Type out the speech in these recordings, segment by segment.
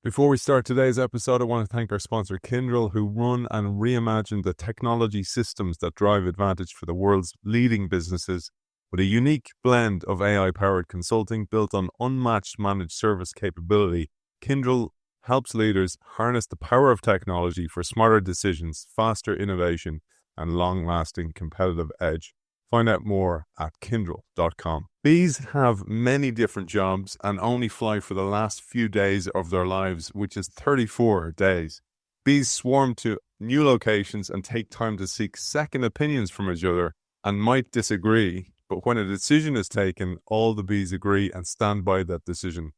Before we start today's episode, I want to thank our sponsor, Kyndryl, who run and reimagine the technology systems that drive advantage for the world's leading businesses with a unique blend of AI-powered consulting built on unmatched managed service capability. Kyndryl helps leaders harness the power of technology for smarter decisions, faster innovation, and long-lasting competitive edge. Find out more at kyndryl.com. Bees have many different jobs and only fly for the last few days of their lives, which is 34 days. Bees swarm to new locations and take time to seek second opinions from each other and might disagree, but when a decision is taken, all the bees agree and stand by that decision.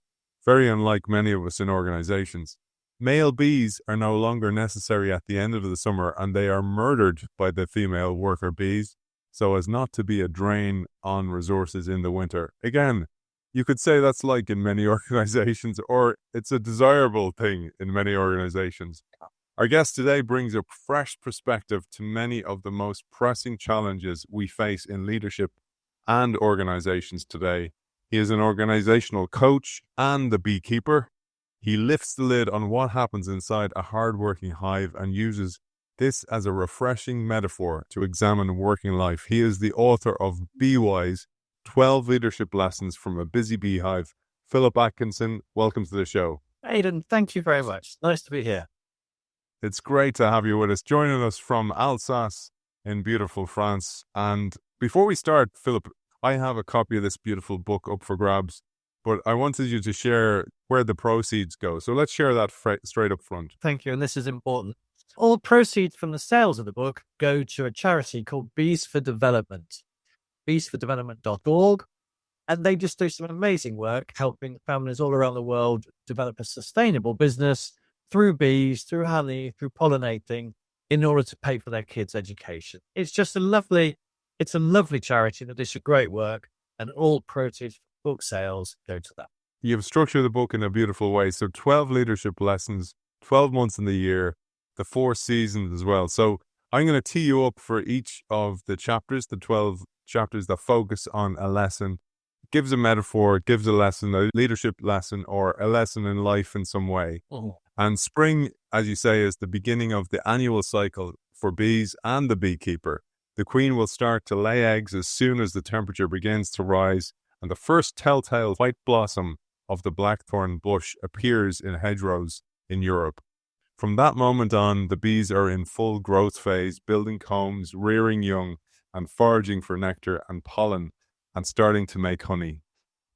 Very unlike many of us in organizations. Male bees are no longer necessary at the end of the summer, and they are murdered by the female worker bees, so as not to be a drain on resources in the winter. Again, you could say that's like in many organizations, or it's a desirable thing in many organizations. Our guest today brings a fresh perspective to many of the most pressing challenges we face in leadership and organizations today. He is an organizational coach and a beekeeper. He lifts the lid on what happens inside a hard-working hive and uses this as a refreshing metaphor to examine working life. He is the author of Bee Wise, 12 Leadership Lessons from a Busy Beehive. Philip Atkinson, welcome to the show. Aidan, thank you very much. Nice to be here. It's great to have you with us, joining us from Alsace in beautiful France. And before we start, Philip, I have a copy of this beautiful book up for grabs, but I wanted you to share where the proceeds go. So let's share that straight up front. Thank you, and this is important. All proceeds from the sales of the book go to a charity called Bees for Development, beesfordevelopment.org, and they just do some amazing work helping families all around the world develop a sustainable business through bees, through honey, through pollinating, in order to pay for their kids' education. It's just a lovely charity that does great work, and all proceeds from book sales go to that. You've structured the book in a beautiful way. So 12 leadership lessons, 12 months in the year, the 4 seasons as well. So I'm going to tee you up for each of the chapters, the 12 chapters that focus on a lesson. It gives a metaphor, it gives a lesson, a leadership lesson, or a lesson in life in some way. Oh. And spring, as you say, is the beginning of the annual cycle for bees and the beekeeper. The queen will start to lay eggs as soon as the temperature begins to rise, and the first telltale white blossom of the blackthorn bush appears in hedgerows in Europe. From that moment on, the bees are in full growth phase, building combs, rearing young, and foraging for nectar and pollen, and starting to make honey.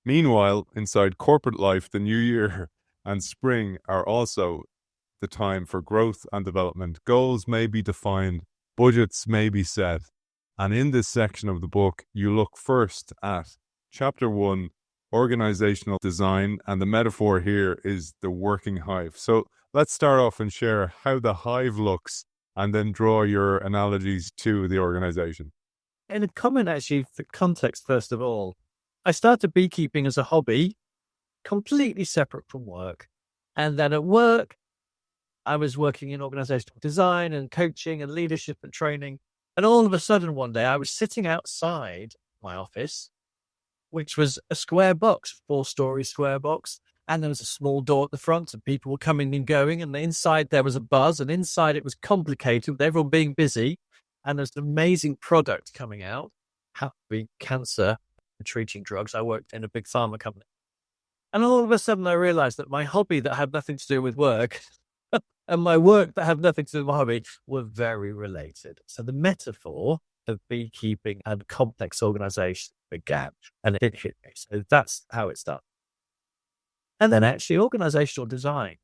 Meanwhile, inside corporate life, the new year and spring are also the time for growth and development. Goals may be defined, budgets may be set, and in this section of the book, you look first at Chapter 1, Organizational Design, and the metaphor here is the working hive. So let's start off and share how the hive looks and then draw your analogies to the organization. And a comment actually for context, first of all. I started beekeeping as a hobby, completely separate from work. And then at work, I was working in organizational design and coaching and leadership and training. And all of a sudden one day I was sitting outside my office, which was a square box, 4-story square box. And there was a small door at the front and people were coming and going. And inside there was a buzz, and inside it was complicated with everyone being busy. And there's an amazing product coming out, helping cancer and treating drugs. I worked in a big pharma company. And all of a sudden I realized that my hobby that had nothing to do with work and my work that had nothing to do with my hobby were very related. So the metaphor of beekeeping and complex organization began, and it hit me. So that's how it started. And then actually organizational design,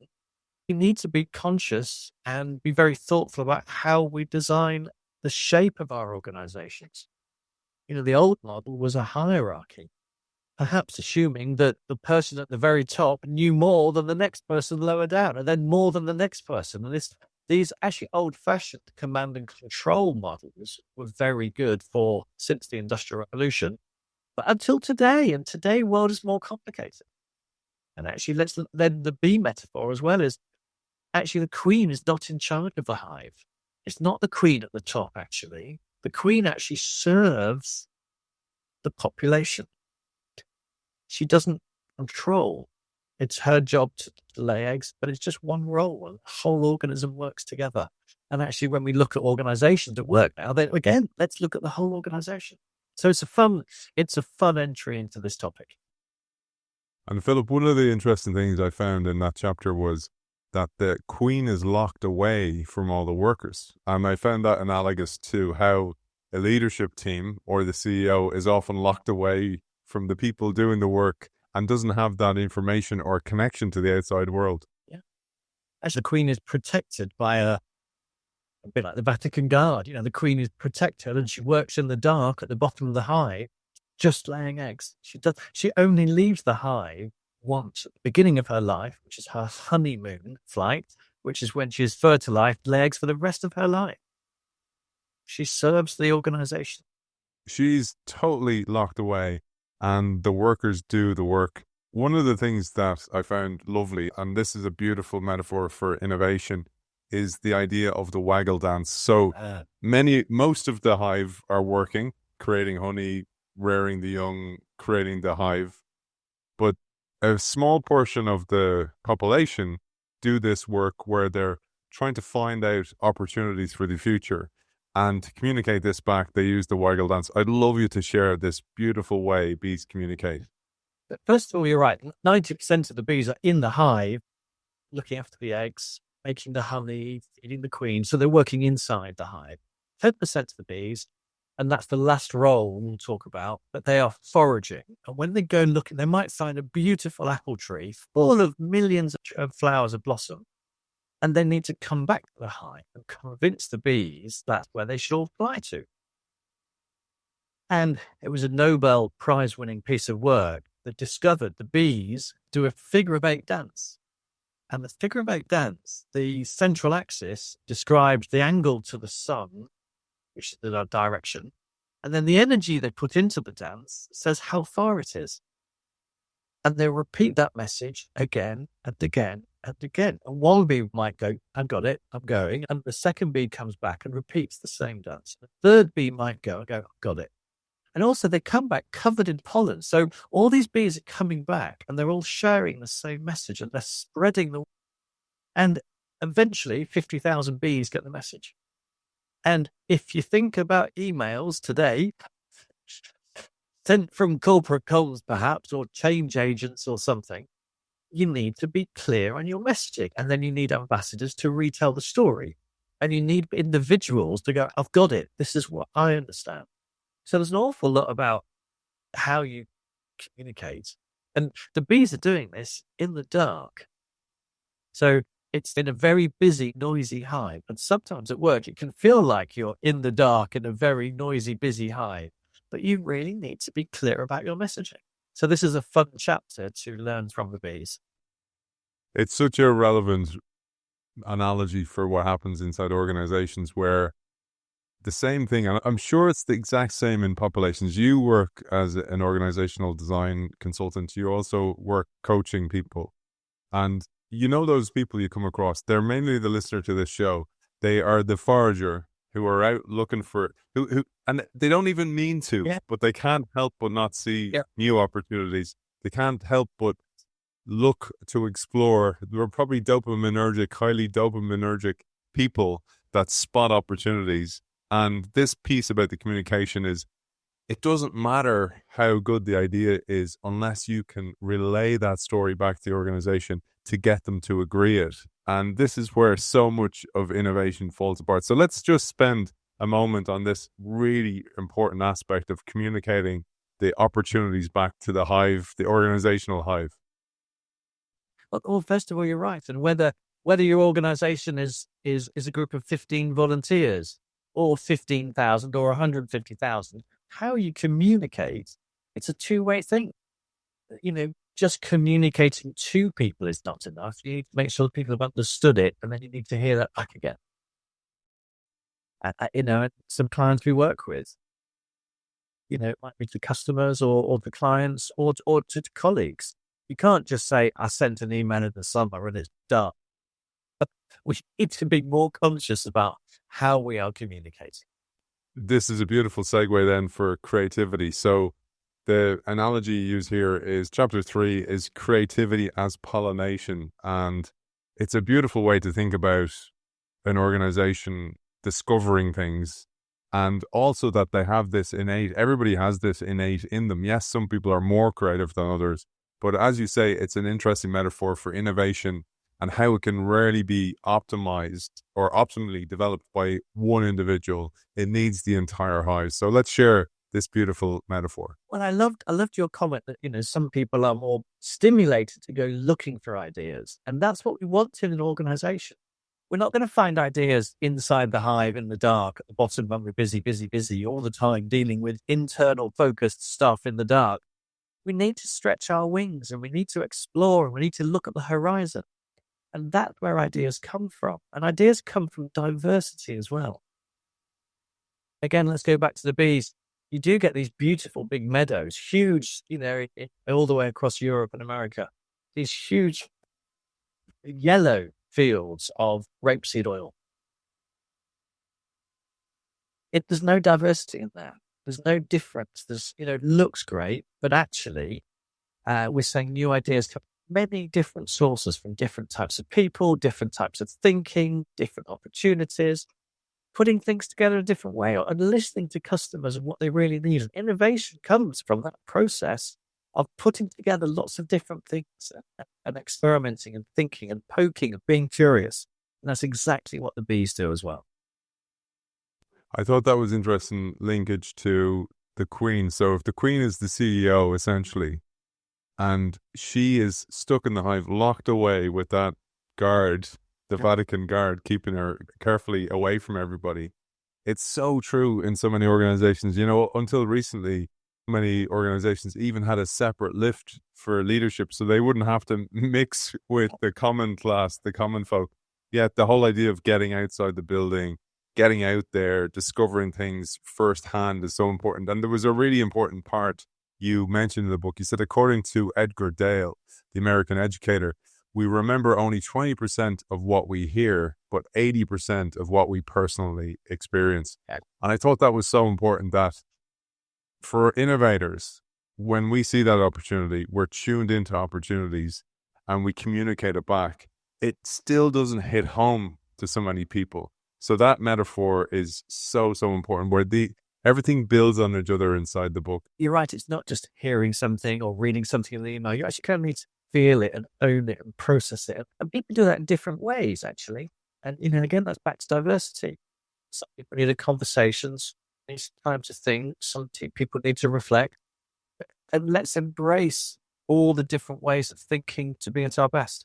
we need to be conscious and be very thoughtful about how we design the shape of our organizations. You know, the old model was a hierarchy, perhaps assuming that the person at the very top knew more than the next person lower down, and then more than the next person. And these actually old-fashioned command and control models were very good for since the Industrial Revolution, but until today. And today, world is more complicated. And actually, then the bee metaphor as well is actually the queen is not in charge of the hive. It's not the queen at the top, actually. The queen actually serves the population. She doesn't control. It's her job to lay eggs, but it's just one role. And the whole organism works together. And actually, when we look at organizations at work now, then again, let's look at the whole organization. So it's a fun entry into this topic. And Philip, one of the interesting things I found in that chapter was that the queen is locked away from all the workers. And I found that analogous to how a leadership team or the CEO is often locked away from the people doing the work and doesn't have that information or connection to the outside world. Yeah. Actually, the queen is protected by a bit like the Vatican Guard. The queen is protected and she works in the dark at the bottom of the hive, just laying eggs. She only leaves the hive once at the beginning of her life, which is her honeymoon flight, which is when she is fertilized, lay eggs for the rest of her life. She serves the organization. She's totally locked away and the workers do the work. One of the things that I found lovely, and this is a beautiful metaphor for innovation, is the idea of the waggle dance. So most of the hive are working, creating honey, rearing the young, creating the hive. But a small portion of the population do this work where they're trying to find out opportunities for the future. And to communicate this back, they use the waggle dance. I'd love you to share this beautiful way bees communicate. But first of all, you're right. 90% of the bees are in the hive, looking after the eggs, making the honey, feeding the queen. So they're working inside the hive. 10% of the bees, and that's the last role we'll talk about, but they are foraging. And when they go looking, they might find a beautiful apple tree full of millions of flowers of blossom. And they need to come back to the hive and convince the bees that's where they should all fly to. And it was a Nobel Prize-winning piece of work that discovered the bees do a figure of eight dance. And the figure of eight dance, the central axis describes the angle to the sun, which is the direction. And then the energy they put into the dance says how far it is. And they repeat that message again and again and again. And one bee might go, I've got it, I'm going. And the second bee comes back and repeats the same dance. The third bee might go and go, I've got it. And also they come back covered in pollen. So all these bees are coming back and they're all sharing the same message and they're spreading the... And eventually 50,000 bees get the message. And if you think about emails today, sent from corporate comms perhaps, or change agents or something, you need to be clear on your messaging. And then you need ambassadors to retell the story. And you need individuals to go, I've got it. This is what I understand. So there's an awful lot about how you communicate. And the bees are doing this in the dark. So it's in a very busy, noisy hive. And sometimes at work, it can feel like you're in the dark in a very noisy, busy hive. But you really need to be clear about your messaging. So this is a fun chapter to learn from the bees. It's such a relevant analogy for what happens inside organizations where the same thing, and I'm sure it's the exact same in populations. You work as an organizational design consultant. You also work coaching people. And you know those people you come across, they're mainly the listener to this show. They are the forager who are out looking for, who and they don't even mean to, but they can't help but not see new opportunities. They can't help but look to explore. There are probably highly dopaminergic people that spot opportunities. And this piece about the communication is, it doesn't matter how good the idea is unless you can relay that story back to the organization to get them to agree it. And this is where so much of innovation falls apart. So let's just spend a moment on this really important aspect of communicating the opportunities back to the hive, the organizational hive. Well, first of all, you're right. And whether your organization is a group of 15 volunteers or 15,000 or 150,000, how you communicate, it's a two-way thing. Just communicating to people is not enough. You need to make sure people have understood it, and then you need to hear that back again. And some clients we work with, it might be to customers or to clients or to colleagues. You can't just say, I sent an email in the summer and it's done. We need to be more conscious about how we are communicating. This is a beautiful segue then for creativity. So The analogy you use here is chapter 3 is creativity as pollination. And it's a beautiful way to think about an organization discovering things, and also that they have this innate, everybody has this innate in them. Yes, some people are more creative than others, but as you say, it's an interesting metaphor for innovation and how it can rarely be optimized or optimally developed by one individual. It needs the entire hive. So let's share this beautiful metaphor. Well, I loved your comment that, some people are more stimulated to go looking for ideas. And that's what we want in an organization. We're not going to find ideas inside the hive in the dark at the bottom when we're busy all the time dealing with internal focused stuff in the dark. We need to stretch our wings and we need to explore and we need to look at the horizon. And that's where ideas come from. And ideas come from diversity as well. Again, let's go back to the bees. You do get these beautiful big meadows, huge, all the way across Europe and America, these huge yellow fields of rapeseed oil. There's no diversity in there. There's no difference. It looks great, but actually, we're saying new ideas come from many different sources, from different types of people, different types of thinking, different opportunities, putting things together a different way, and listening to customers and what they really need. And innovation comes from that process of putting together lots of different things and experimenting and thinking and poking and being curious. And that's exactly what the bees do as well. I thought that was interesting linkage to the queen. So if the queen is the CEO, essentially, and she is stuck in the hive, locked away with that guard, the Vatican guard, keeping her carefully away from everybody. It's so true in so many organizations. Until recently, many organizations even had a separate lift for leadership so they wouldn't have to mix with the common class, the common folk. Yet the whole idea of getting outside the building, getting out there, discovering things firsthand is so important. And there was a really important part you mentioned in the book. You said, according to Edgar Dale, the American educator, we remember only 20% of what we hear, but 80% of what we personally experience. And I thought that was so important, that for innovators, when we see that opportunity, we're tuned into opportunities and we communicate it back. It still doesn't hit home to so many people. So that metaphor is so, so important, where everything builds on each other inside the book. You're right. It's not just hearing something or reading something in the email. You actually kind of need to feel it and own it and process it. And people do that in different ways, actually. And, again, that's back to diversity. Some people need conversations, need time to think. Some people need to reflect. And let's embrace all the different ways of thinking to be at our best.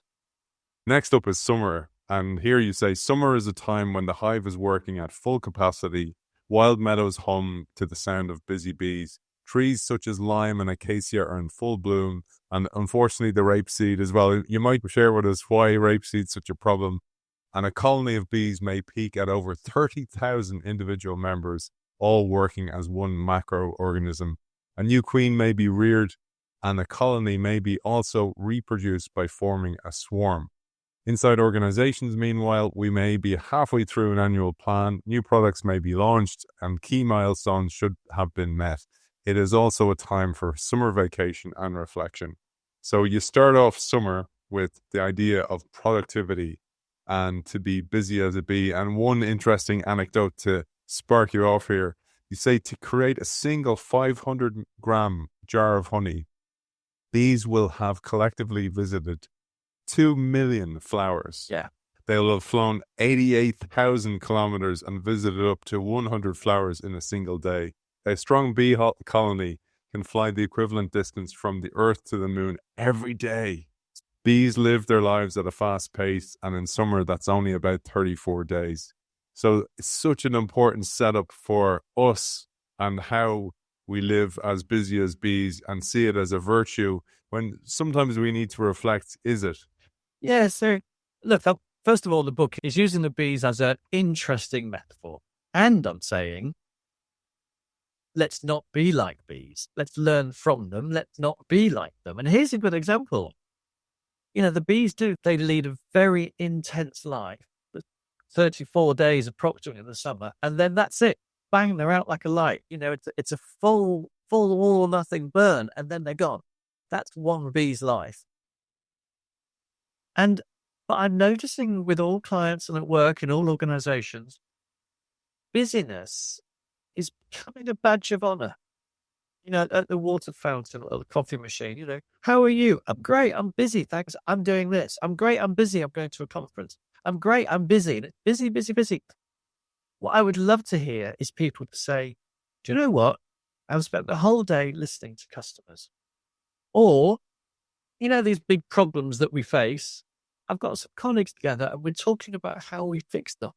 Next up is summer. And here you say, summer is a time when the hive is working at full capacity. Wild meadows hum to the sound of busy bees. Trees such as lime and acacia are in full bloom. And unfortunately, the rapeseed as well. You might share with us why rapeseed is such a problem. And a colony of bees may peak at over 30,000 individual members, all working as one macroorganism. A new queen may be reared, and a colony may be also reproduced by forming a swarm. Inside organizations, meanwhile, we may be halfway through an annual plan, new products may be launched, and key milestones should have been met. It is also a time for summer vacation and reflection. So you start off summer with the idea of productivity and to be busy as a bee. And one interesting anecdote to spark you off here, you say to create a single 500-gram jar of honey, bees will have collectively visited 2 million flowers. Yeah. They will have flown 88,000 kilometers and visited up to 100 flowers in a single day. A strong bee colony can fly the equivalent distance from the Earth to the moon every day. Bees live their lives at a fast pace, and in summer, that's only about 34 days. So it's such an important setup for us and how we live as busy as bees and see it as a virtue when sometimes we need to reflect, is it? Yeah, so look, first of all, the book is using the bees as an interesting metaphor. And I'm saying, let's not be like bees. Let's learn from them. Let's not be like them. And here's a good example. The bees they lead a very intense life, 34 days approximately in the summer, and then that's it. Bang, they're out like a light. It's a full full all or nothing burn, and then they're gone. That's one bee's life. But I'm noticing with all clients and at work in all organizations, busyness is becoming a badge of honor. At the water fountain or the coffee machine, how are you? I'm great. I'm busy. Thanks. I'm doing this. I'm great. I'm busy. I'm going to a conference. I'm great. I'm busy. And it's busy, busy, busy. What I would love to hear is people to say, do you know what? I've spent the whole day listening to customers. Or, these big problems that we face, I've got some colleagues together and we're talking about how we fix them.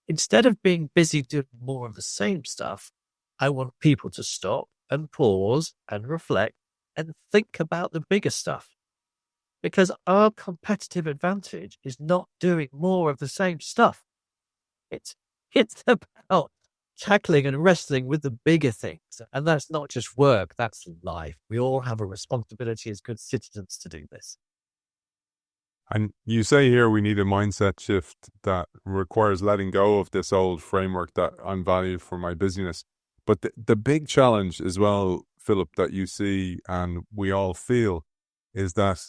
Instead of being busy doing more of the same stuff, I want people to stop and pause and reflect and think about the bigger stuff. Because our competitive advantage is not doing more of the same stuff. It's about tackling and wrestling with the bigger things. And that's not just work, that's life. We all have a responsibility as good citizens to do this. And you say here we need a mindset shift that requires letting go of this old framework that I'm valued for my busyness. But the big challenge as well, Philip, that you see and we all feel is that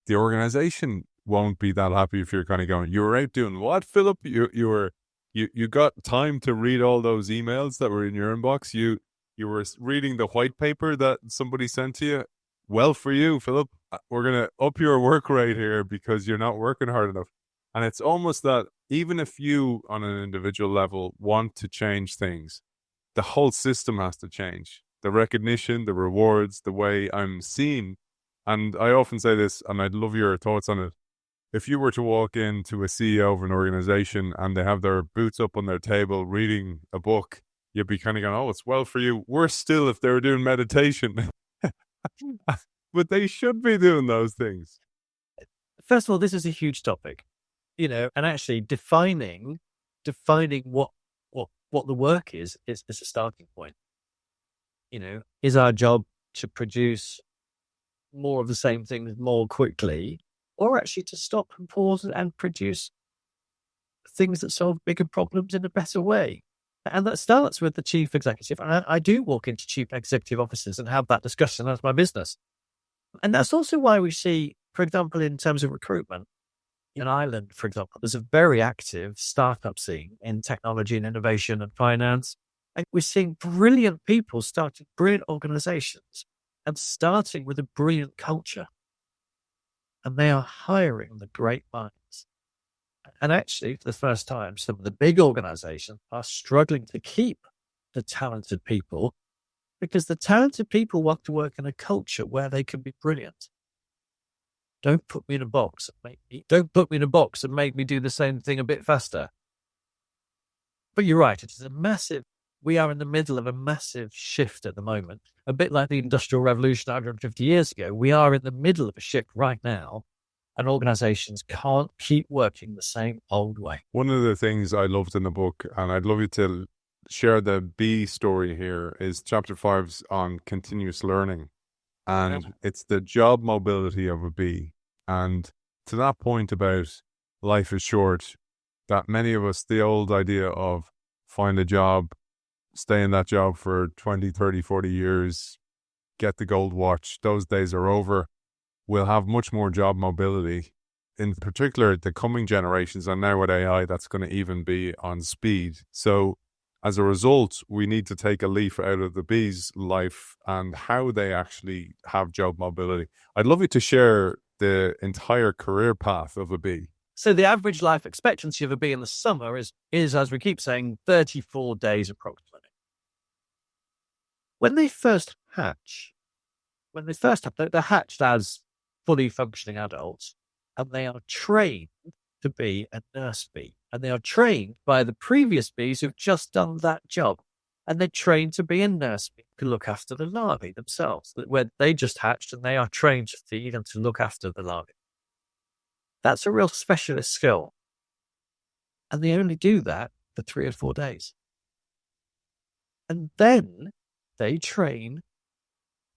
the organization won't be that happy if you're kind of going, you were out doing what, Philip? You got time to read all those emails that were in your inbox. You were reading the white paper that somebody sent to you. Well for you, Philip. We're going to up your work rate here because you're not working hard enough. And it's almost that even if you on an individual level want to change things, the whole system has to change. The recognition, the rewards, the way I'm seen. And I often say this, and I'd love your thoughts on it. If you were to walk into a CEO of an organization and they have their boots up on their table reading a book, you'd be kind of going, oh, it's well for you. Worse still if they were doing meditation. But they should be doing those things. First of all, this is a huge topic, and actually defining what the work is a starting point. Is our job to produce more of the same things more quickly, or actually to stop and pause and produce things that solve bigger problems in a better way? And that starts with the chief executive. And I do walk into chief executive offices and have that discussion as my business. And that's also why we see, for example, in terms of recruitment, in Ireland, for example, there's a very active startup scene in technology and innovation and finance. And we're seeing brilliant people starting brilliant organizations and starting with a brilliant culture. And they are hiring the great minds. And actually, for the first time, some of the big organizations are struggling to keep the talented people because the talented people want to work in a culture where they can be brilliant. Don't put me in a box and make me do the same thing a bit faster. But you're right. It is we are in the middle of a massive shift at the moment. A bit like the Industrial Revolution 150 years ago. We are in the middle of a shift right now, and organizations can't keep working the same old way. One of the things I loved in the book, and I'd love you to share the bee story here, is chapter 5's on continuous learning. And it's the job mobility of a bee. And to that point about life is short, that many of us, the old idea of find a job, stay in that job for 20, 30, 40 years, get the gold watch, those days are over. We'll have much more job mobility, in particular the coming generations, and now with AI, that's going to even be on speed. So as a result, we need to take a leaf out of the bee's life and how they actually have job mobility. I'd love you to share the entire career path of a bee. So the average life expectancy of a bee in the summer is, as we keep saying, 34 days approximately. When they first hatch, they're hatched as fully functioning adults, and they are trained to be a nurse bee. And they are trained by the previous bees who've just done that job. And they're trained to be a nurse bee, to look after the larvae themselves, where they just hatched and they are trained to feed and to look after the larvae. That's a real specialist skill. And they only do that for 3 or 4 days. And then they train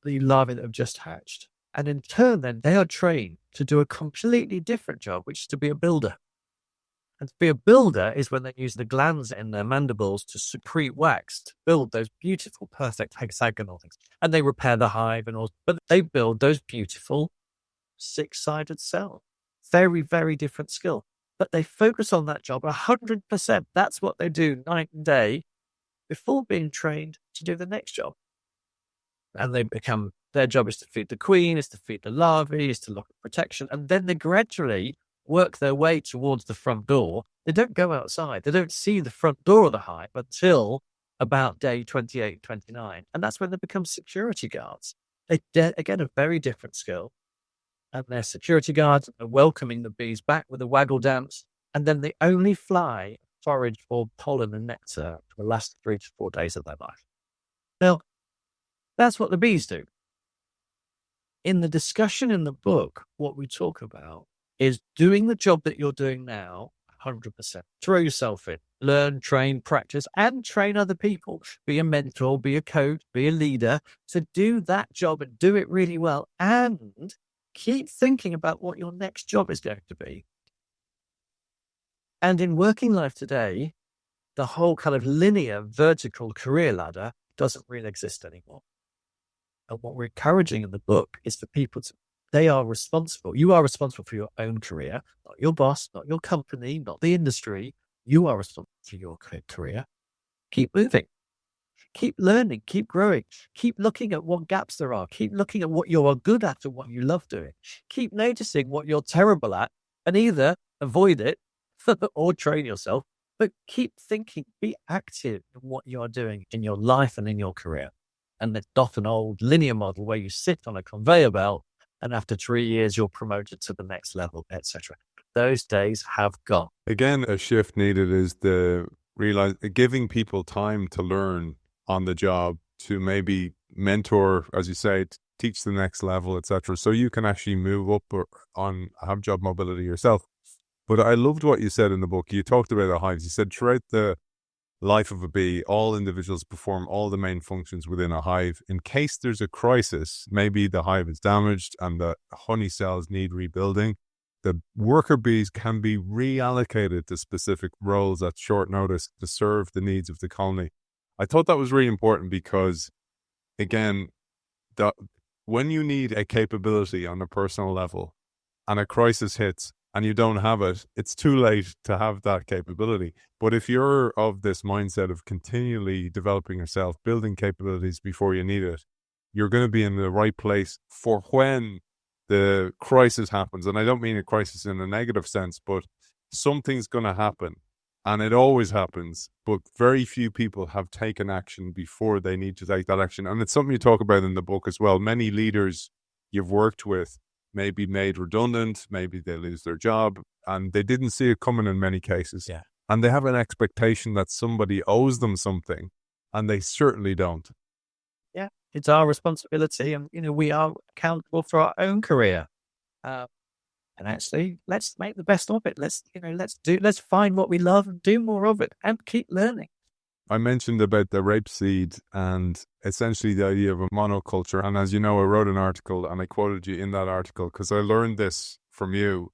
the larvae that have just hatched. And in turn, then they are trained to do a completely different job, which is to be a builder. And to be a builder is when they use the glands in their mandibles to secrete wax to build those beautiful, perfect hexagonal things. And they repair the hive and all, but they build those beautiful six-sided cells. Very, very different skill. But they focus on that job 100%. That's what they do night and day before being trained to do the next job. And their job is to feed the queen, is to feed the larvae, is to look at protection. And then they gradually work their way towards the front door. They don't go outside. They don't see the front door of the hive until about day 28, 29. And that's when they become security guards. Again, a very different skill. And they're security guards are welcoming the bees back with a waggle dance. And then they only fly, forage for pollen and nectar for the last 3 to 4 days of their life. Now, that's what the bees do. In the discussion in the book, what we talk about is doing the job that you're doing now 100%. Throw yourself in, learn, train, practice, and train other people. Be a mentor, be a coach, be a leader. So do that job and do it really well. And keep thinking about what your next job is going to be. And in working life today, the whole kind of linear vertical career ladder doesn't really exist anymore. And what we're encouraging in the book is for people you are responsible for your own career, not your boss, not your company, not the industry. You are responsible for your career. Keep moving, keep learning, keep growing, keep looking at what gaps there are, keep looking at what you are good at and what you love doing. Keep noticing what you're terrible at and either avoid it or train yourself, but keep thinking, be active in what you are doing in your life and in your career. And it's not an old linear model where you sit on a conveyor belt and after 3 years, you're promoted to the next level, etc. Those days have gone. Again, a shift needed is giving people time to learn on the job, to maybe mentor, as you say, teach the next level, etc. So you can actually move up or have job mobility yourself. But I loved what you said in the book. You talked about the hives. You said throughout the life of a bee, all individuals perform all the main functions within a hive. In case there's a crisis, maybe the hive is damaged and the honey cells need rebuilding, the worker bees can be reallocated to specific roles at short notice to serve the needs of the colony. I thought that was really important because, again, when you need a capability on a personal level and a crisis hits, and you don't have it, it's too late to have that capability. But if you're of this mindset of continually developing yourself, building capabilities before you need it, you're going to be in the right place for when the crisis happens. And I don't mean a crisis in a negative sense, but something's going to happen. And it always happens. But very few people have taken action before they need to take that action. And it's something you talk about in the book as well. Many leaders you've worked with may be made redundant, maybe they lose their job, and they didn't see it coming in many cases. Yeah. And they have an expectation that somebody owes them something, and they certainly don't. Yeah, it's our responsibility, and we are accountable for our own career. And actually, let's make the best of it. Let's find what we love and do more of it, and keep learning. I mentioned about the rapeseed and essentially the idea of a monoculture. And as you know, I wrote an article and I quoted you in that article because I learned this from you.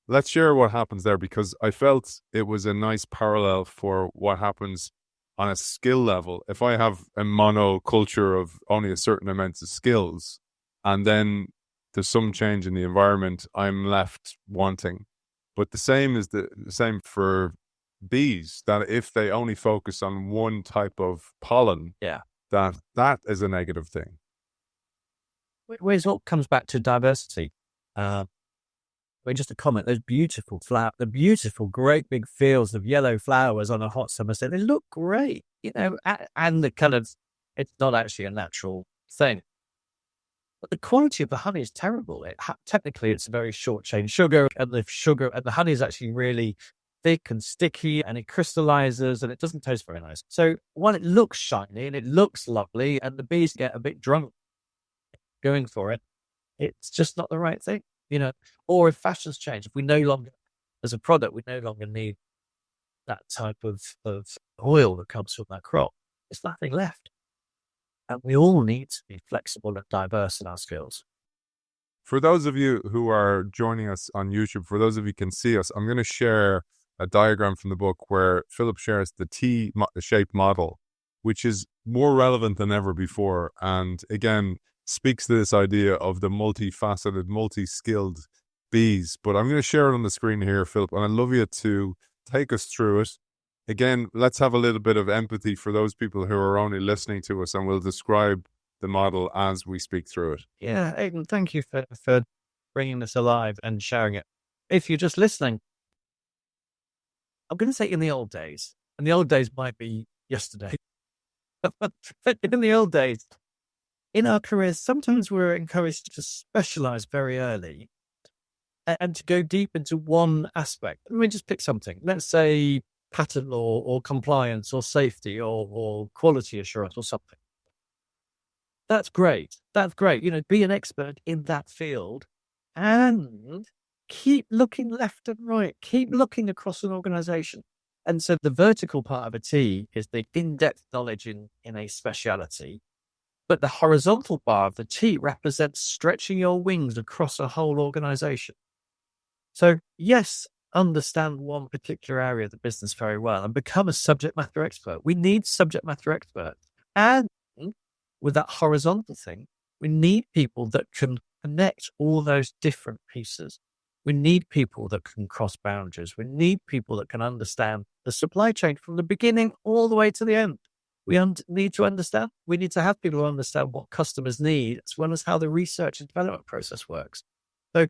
Let's share what happens there, because I felt it was a nice parallel for what happens on a skill level. If I have a monoculture of only a certain amount of skills and then there's some change in the environment, I'm left wanting. But the same is the same for bees, that if they only focus on one type of pollen, that is a negative thing. It all comes back to diversity. Just a comment, those beautiful the beautiful great big fields of yellow flowers on a hot summer day, they look great, and the kind of, it's not actually a natural thing. But the quality of the honey is terrible. Technically, it's a very short chain sugar, and the honey is actually really thick and sticky, and it crystallizes and it doesn't taste very nice. So while it looks shiny and it looks lovely and the bees get a bit drunk going for it, it's just not the right thing, Or if fashions change, if we no longer, as a product, we no longer need that type of oil that comes from that crop, there's nothing left. And we all need to be flexible and diverse in our skills. For those of you who are joining us on YouTube, for those of you who can see us, I'm going to share a diagram from the book where Philip shares the T-shaped model, which is more relevant than ever before. And again, speaks to this idea of the multifaceted, multi-skilled bees. But I'm going to share it on the screen here, Philip, and I'd love you to take us through it. Again, let's have a little bit of empathy for those people who are only listening to us, and we'll describe the model as we speak through it. Yeah, Aidan, thank you for bringing this alive and sharing it. If you're just listening, I'm going to say in the old days, and the old days might be yesterday, but in the old days, in our careers, sometimes we're encouraged to specialize very early and to go deep into one aspect. Let me just pick something. Let's say patent law or compliance or safety or quality assurance or something. That's great. That's great. Be an expert in that field and keep looking left and right. Keep looking across an organization. And so the vertical part of a T is the in-depth knowledge in a speciality. But the horizontal bar of the T represents stretching your wings across a whole organization. So yes, understand one particular area of the business very well and become a subject matter expert. We need subject matter experts. And with that horizontal thing, we need people that can connect all those different pieces. We need people that can cross boundaries. We need people that can understand the supply chain from the beginning all the way to the end. We need to understand. We need to have people who understand what customers need, as well as how the research and development process works. So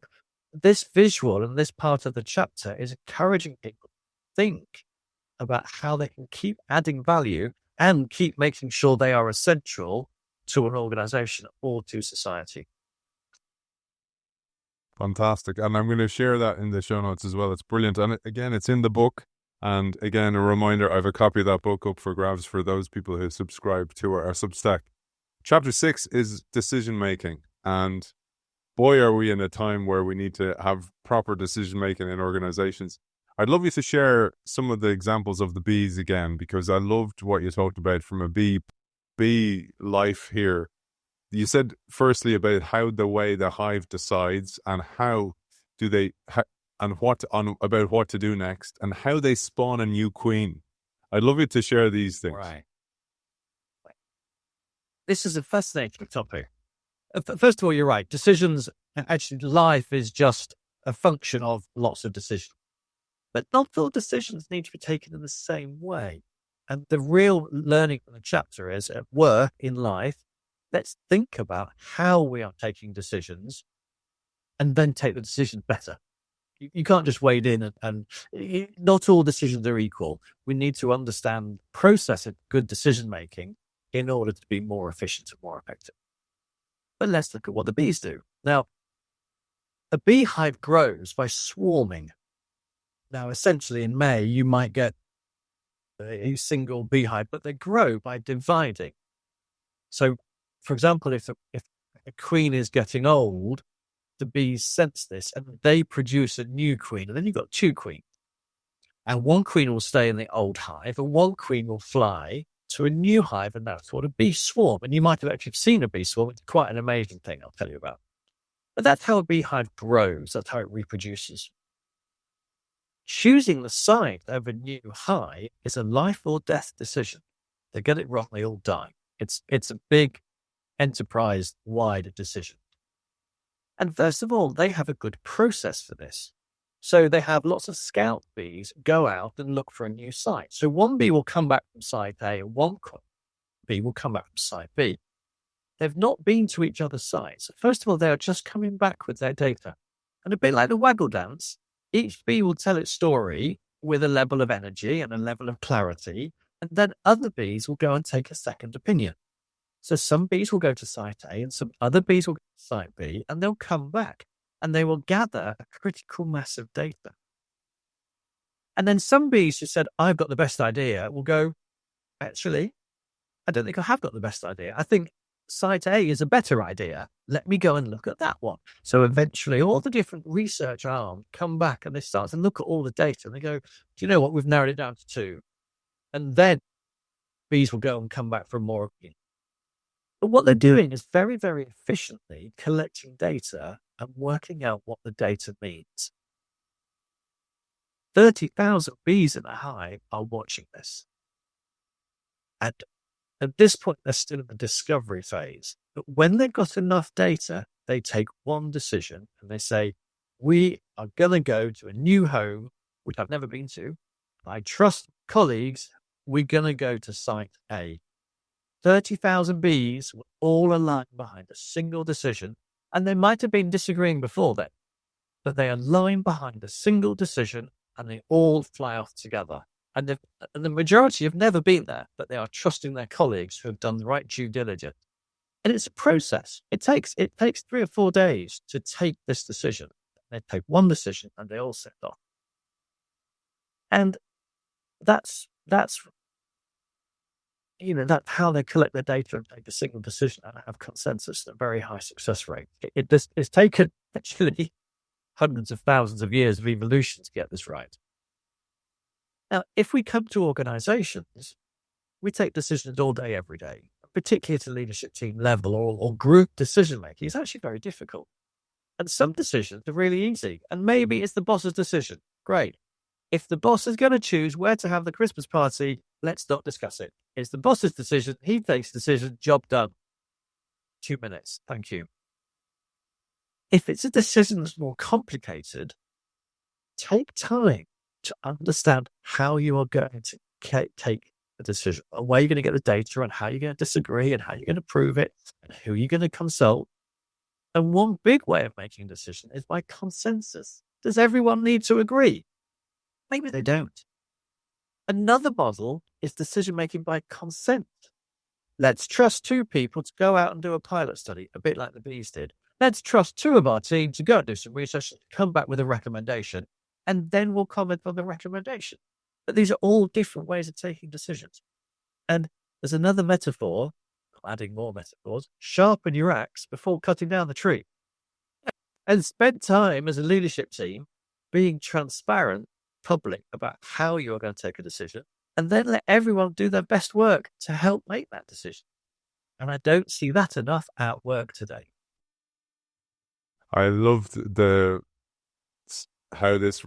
this visual and this part of the chapter is encouraging people to think about how they can keep adding value and keep making sure they are essential to an organization or to society. Fantastic. And I'm going to share that in the show notes as well. It's brilliant. And again, it's in the book. And again, a reminder, I have a copy of that book up for grabs for those people who subscribe to our Substack. Chapter 6 is decision making. And boy, are we in a time where we need to have proper decision making in organizations. I'd love you to share some of the examples of the bees again, because I loved what you talked about from a bee life here. You said firstly about how the way the hive decides and how do they and about what to do next and how they spawn a new queen. I'd love you to share these things. Right. This is a fascinating topic. First of all, you're right. Decisions, actually, life is just a function of lots of decisions. But not all decisions need to be taken in the same way. And the real learning from the chapter is at work, in life, let's think about how we are taking decisions and then take the decisions better. You can't just wade in and not all decisions are equal. We need to understand the process of good decision making in order to be more efficient and more effective. But let's look at what the bees do. Now, a beehive grows by swarming. Now, essentially in May, you might get a single beehive, but they grow by dividing. So, for example, if a queen is getting old, the bees sense this and they produce a new queen. And then you've got two queens. And one queen will stay in the old hive and one queen will fly to a new hive, and that's called a bee swarm. And you might have actually seen a bee swarm. It's quite an amazing thing, I'll tell you about. But that's how a beehive grows. That's how it reproduces. Choosing the site of a new hive is a life or death decision. They get it wrong, they all die. It's a big enterprise-wide decision. And first of all, they have a good process for this. So they have lots of scout bees go out and look for a new site. So one bee will come back from site A and one bee will come back from site B. They've not been to each other's sites. First of all, they are just coming back with their data. And a bit like the waggle dance, each bee will tell its story with a level of energy and a level of clarity, and then other bees will go and take a second opinion. So some bees will go to site A and some other bees will go to site B, and they'll come back and they will gather a critical mass of data. And then some bees who said, I've got the best idea, will go, actually, I don't think I have got the best idea. I think site A is a better idea. Let me go and look at that one. So eventually all the different research arms come back and they start to look at all the data and they go, do you know what? We've narrowed it down to 2. And then bees will go and come back for more opinion. But what they're doing is very, very efficiently collecting data and working out what the data means. 30,000 bees in a hive are watching this. And at this point, they're still in the discovery phase. But when they've got enough data, they take one decision and they say, we are going to go to a new home, which I've never been to. I trust colleagues. We're going to go to site A. 30,000 bees were all aligned behind a single decision. And they might have been disagreeing before then, but they align behind a single decision and they all fly off together. And the majority have never been there, but they are trusting their colleagues who have done the right due diligence. And it's a process. It takes 3 or 4 days to take this decision. They take one decision and they all set off. And that's how they collect their data and take a single decision and have consensus at a very high success rate. It's taken actually hundreds of thousands of years of evolution to get this right. Now, if we come to organizations, we take decisions all day, every day, particularly at a leadership team level or group decision making. It's actually very difficult. And some decisions are really easy. And maybe it's the boss's decision. Great. If the boss is going to choose where to have the Christmas party, let's not discuss it. It's the boss's decision. He takes the decision. Job done. 2 minutes. Thank you. If it's a decision that's more complicated, take time to understand how you are going to take a decision, and where you're going to get the data, and how you're going to disagree, and how you're going to prove it, and who you're going to consult. And one big way of making a decision is by consensus. Does everyone need to agree? Maybe they don't. Another model is decision-making by consent. Let's trust 2 people to go out and do a pilot study, a bit like the bees did. Let's trust 2 of our team to go and do some research and come back with a recommendation, and then we'll comment on the recommendation. But these are all different ways of taking decisions. And there's another metaphor, adding more metaphors, sharpen your axe before cutting down the tree. And spend time as a leadership team being transparent, public about how you are going to take a decision, and then let everyone do their best work to help make that decision. And I don't see that enough at work today. I loved how this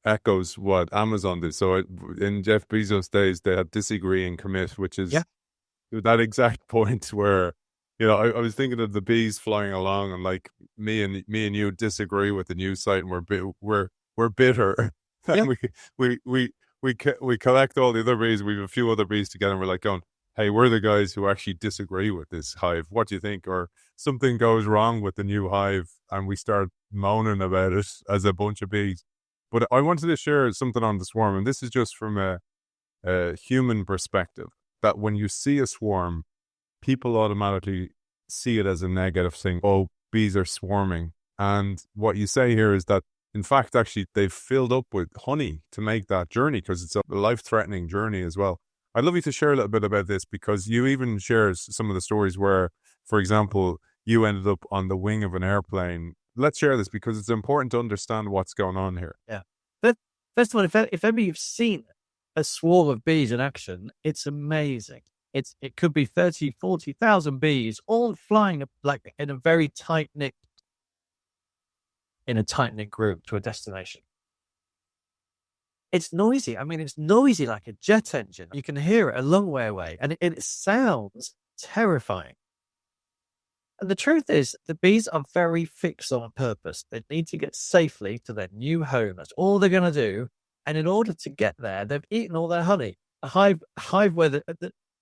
echoes what Amazon did. So in Jeff Bezos' days, they had disagree and commit, which is that exact point where, I was thinking of the bees flying along, and like me and you disagree with the news site, and we're bitter. And we collect all the other bees. We have a few other bees together, and we're like going, hey, we're the guys who actually disagree with this hive. What do you think? Or something goes wrong with the new hive, and we start moaning about it as a bunch of bees. But I wanted to share something on the swarm, and this is just from a human perspective, that when you see a swarm, people automatically see it as a negative thing. Oh, bees are swarming. And what you say here is that, in fact, actually, they've filled up with honey to make that journey, because it's a life-threatening journey as well. I'd love you to share a little bit about this, because you even share some of the stories where, for example, you ended up on the wing of an airplane. Let's share this, because it's important to understand what's going on here. Yeah. But first of all, if ever you've seen a swarm of bees in action, it's amazing. It could be 30, 40,000 bees all flying like in a very tight-knit group to a destination. It's noisy. I mean, it's noisy like a jet engine. You can hear it a long way away, and it sounds terrifying. And the truth is, the bees are very fixed on purpose. They need to get safely to their new home. That's all they're going to do. And in order to get there, they've eaten all their honey. A hive where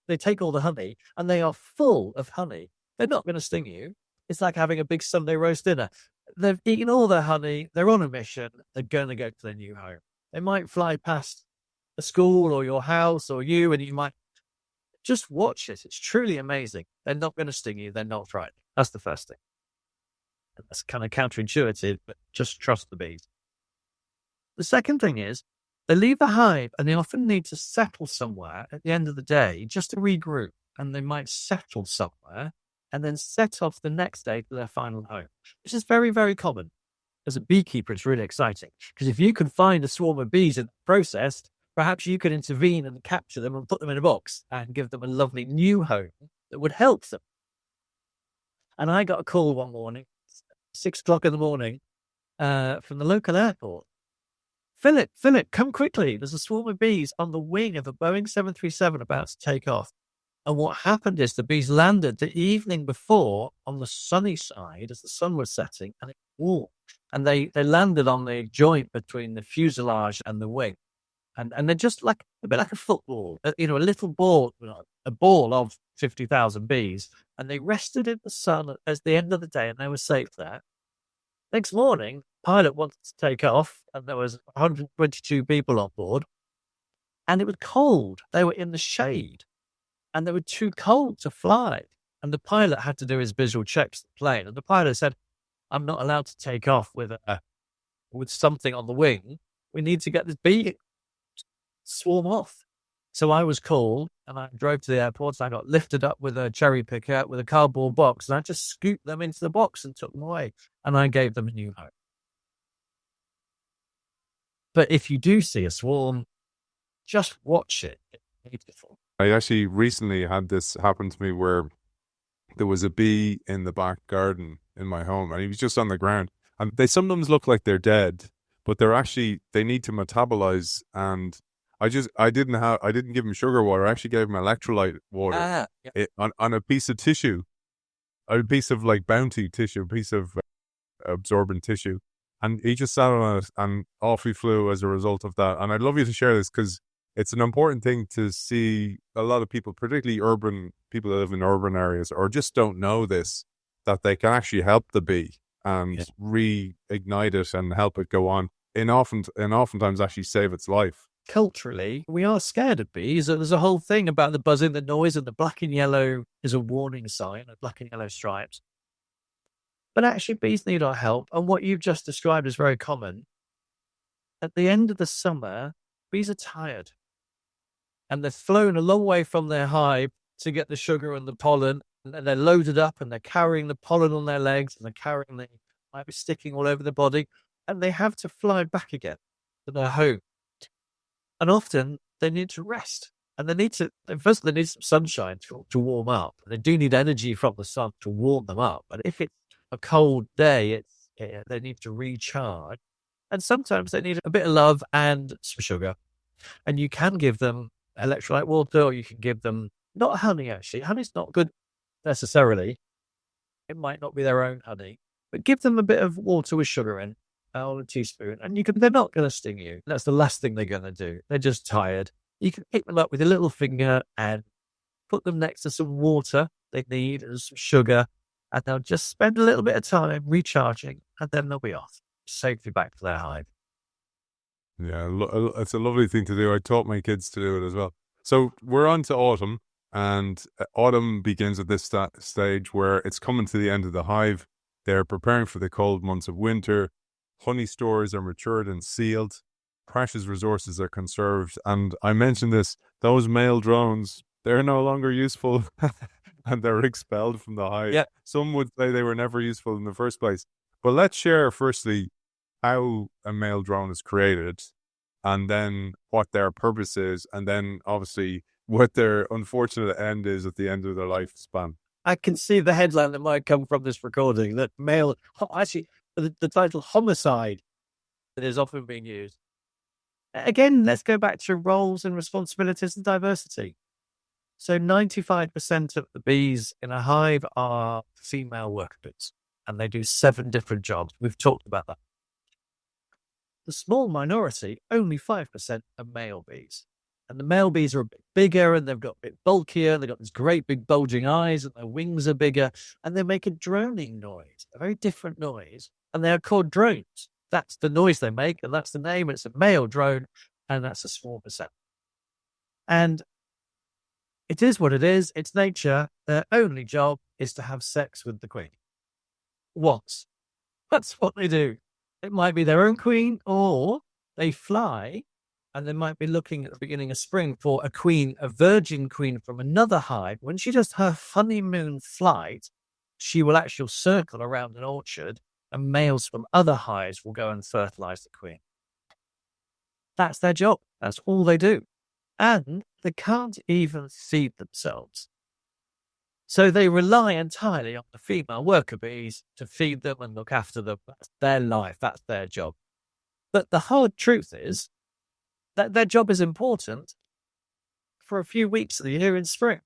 they take all the honey, and they are full of honey. They're not going to sting you. It's like having a big Sunday roast dinner. They've eaten all their honey. They're on a mission. They're going to go to their new home. They might fly past a school or your house or you, and you might just watch it. It's truly amazing. They're not going to sting you. They're not frightened. That's the first thing. And that's kind of counterintuitive, but just trust the bees. The second thing is, they leave the hive and they often need to settle somewhere at the end of the day just to regroup. And they might settle somewhere and then set off the next day to their final home, which is very, very common. As a beekeeper, it's really exciting, because if you can find a swarm of bees in the process, perhaps you could intervene and capture them and put them in a box and give them a lovely new home that would help them. And I got a call one morning, 6 o'clock in the morning, from the local airport. Philip, come quickly. There's a swarm of bees on the wing of a Boeing 737 about to take off. And what happened is the bees landed the evening before on the sunny side as the sun was setting, and it warmed. And they landed on the joint between the fuselage and the wing. And they're just like a bit like a football, a little ball, a ball of 50,000 bees. And they rested in the sun at the end of the day, and they were safe there. Next morning, pilot wanted to take off, and there was 122 people on board. And it was cold. They were in the shade, and they were too cold to fly. And the pilot had to do his visual checks of the plane. And the pilot said, "I'm not allowed to take off with something on the wing. We need to get this bee swarm off." So I was called, and I drove to the airport. And I got lifted up with a cherry picker with a cardboard box, and I just scooped them into the box and took them away. And I gave them a new home. But if you do see a swarm, just watch it. It's beautiful. I actually recently had this happen to me where there was a bee in the back garden in my home, and he was just on the ground. And they sometimes look like they're dead, but they need to metabolize. And I didn't give him sugar water. I actually gave him electrolyte water on a piece of tissue, a piece of like Bounty tissue, a piece of absorbent tissue. And he just sat on it, and off he flew as a result of that. And I'd love you to share this, because it's an important thing to see. A lot of people, particularly urban people that live in urban areas, or just don't know this, that they can actually help the bee and reignite it and help it go on, and oftentimes actually save its life. Culturally, we are scared of bees. There's a whole thing about the buzzing, the noise, and the black and yellow is a warning sign, the black and yellow stripes. But actually, bees need our help. And what you've just described is very common. At the end of the summer, bees are tired. And they've flown a long way from their hive to get the sugar and the pollen. And they're loaded up, and they're carrying the pollen on their legs, and might be sticking all over their body. And they have to fly back again to their home. And often they need to rest. And they need some sunshine to warm up. They do need energy from the sun to warm them up. But if it's a cold day, they need to recharge. And sometimes they need a bit of love and some sugar. And you can give them electrolyte water, or you can give them, not honey actually. Honey's not good necessarily. It might not be their own honey. But give them a bit of water with sugar in, or a teaspoon. And they're not going to sting you. That's the last thing they're going to do. They're just tired. You can pick them up with a little finger and put them next to some water they need and some sugar. And they'll just spend a little bit of time recharging, and then they'll be off safely back to their hive. Yeah, it's a lovely thing to do. I taught my kids to do it as well. So we're on to autumn, and autumn begins at this stage where it's coming to the end of the hive. They're preparing for the cold months of winter. Honey stores are matured and sealed. Precious resources are conserved. And I mentioned this, those male drones, they're no longer useful. And they're expelled from the hive. Yeah. Some would say they were never useful in the first place. But let's share firstly how a male drone is created, and then what their purpose is, and then obviously what their unfortunate end is at the end of their lifespan. I can see the headline that might come from this recording, that the title homicide that is often being used. Again, let's go back to roles and responsibilities and diversity. So 95% of the bees in a hive are female worker bees, and they do 7 different jobs. We've talked about that. The small minority, only 5%, are male bees. And the male bees are a bit bigger, and they've got a bit bulkier. They've got these great big bulging eyes, and their wings are bigger, and they make a droning noise, a very different noise. And they are called drones. That's the noise they make, and that's the name. It's a male drone, and that's a small percent. And it is what it is. It's nature. Their only job is to have sex with the queen. Once. That's what they do. It might be their own queen, or they fly, and they might be looking at the beginning of spring for a virgin queen from another hive. When she does her honeymoon flight, she will actually circle around an orchard, and males from other hives will go and fertilize the queen. That's their job. That's all they do. And they can't even feed themselves. So they rely entirely on the female worker bees to feed them and look after them. That's their life. That's their job. But the hard truth is that their job is important for a few weeks of the year in spring.